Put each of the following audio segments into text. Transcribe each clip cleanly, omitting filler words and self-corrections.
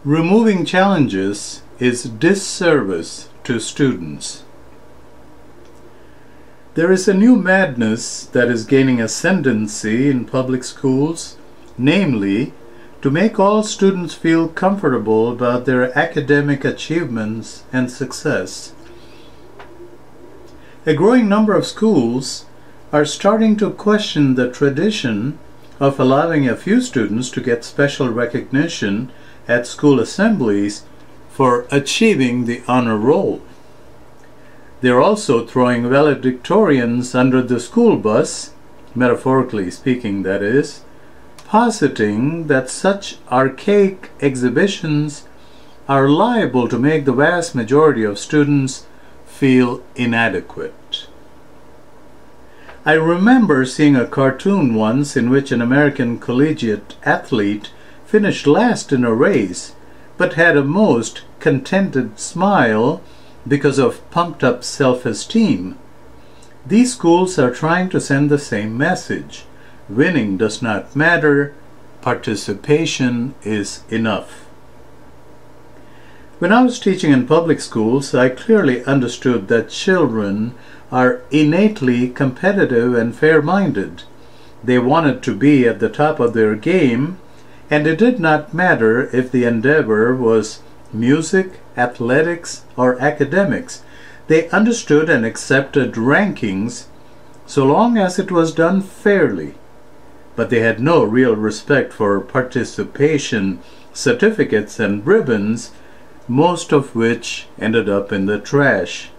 Removing challenges is disservice to students. There is a new madness that is gaining ascendancy in public schools, namely, to make all students feel comfortable about their academic achievements and success. A growing number of schools are starting to question the tradition of allowing a few students to get special recognition at school assemblies for achieving the honor roll. They're also throwing valedictorians under the school bus, metaphorically speaking that is, positing that such archaic exhibitions are liable to make the vast majority of students feel inadequate. I remember seeing a cartoon once in which an American collegiate athlete finished last in a race, but had a most contented smile because of pumped-up self-esteem. These schools are trying to send the same message. Winning does not matter, participation is enough. When I was teaching in public schools, I clearly understood that children are innately competitive and fair-minded. They wanted to be at the top of their game, and it did not matter if the endeavor was music, athletics, or academics. They understood and accepted rankings so long as it was done fairly, but they had no real respect for participation certificates and ribbons, most of which ended up in the trash.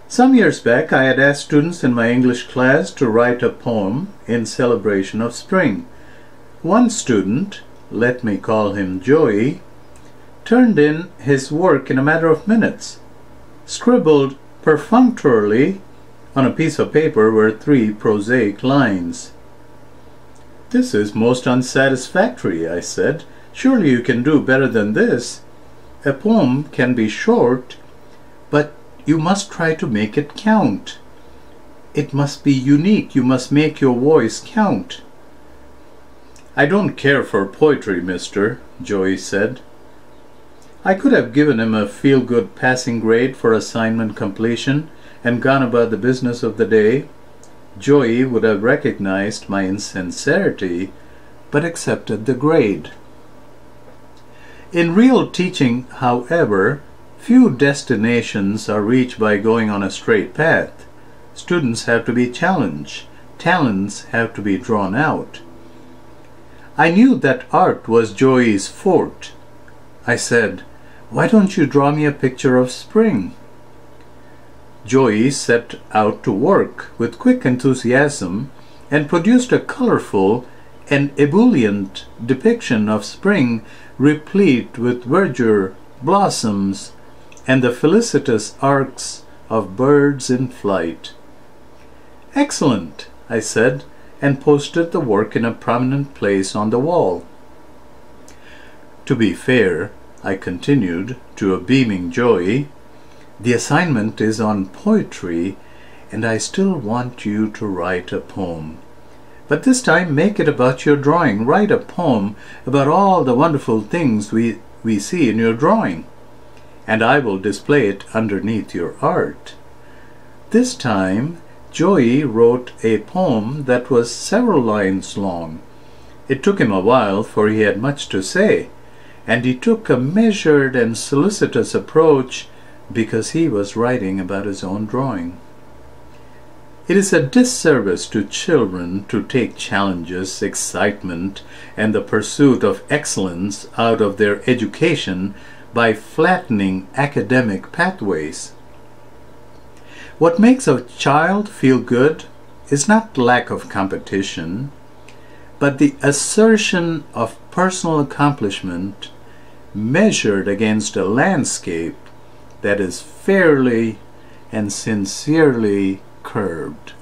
Some years back, I had asked students in my English class to write a poem in celebration of spring. One student, let me call him Joey, turned in his work in a matter of minutes. Scribbled perfunctorily on a piece of paper were 3 prosaic lines. "This is most unsatisfactory," I said. "Surely you can do better than this. A poem can be short, but you must try to make it count. It must be unique. You must make your voice count." "I don't care for poetry, mister," Joey said. I could have given him a feel-good passing grade for assignment completion and gone about the business of the day. Joey would have recognized my insincerity, but accepted the grade. In real teaching, however, few destinations are reached by going on a straight path. Students have to be challenged. Talents have to be drawn out. I knew that art was Joey's forte. I said, "Why don't you draw me a picture of spring?" Joey set out to work with quick enthusiasm and produced a colorful and ebullient depiction of spring, replete with verdure, blossoms, and the felicitous arcs of birds in flight. "Excellent," I said, and posted the work in a prominent place on the wall. "To be fair," I continued to a beaming Joey, "the assignment is on poetry, and I still want you to write a poem. But this time make it about your drawing. Write a poem about all the wonderful things we see in your drawing, and I will display it underneath your art." This time, Joey wrote a poem that was several lines long. It took him a while, for he had much to say, and he took a measured and solicitous approach because he was writing about his own drawing. It is a disservice to children to take challenges, excitement, and the pursuit of excellence out of their education by flattening academic pathways. What makes a child feel good is not lack of competition, but the assertion of personal accomplishment measured against a landscape that is fairly and sincerely curbed.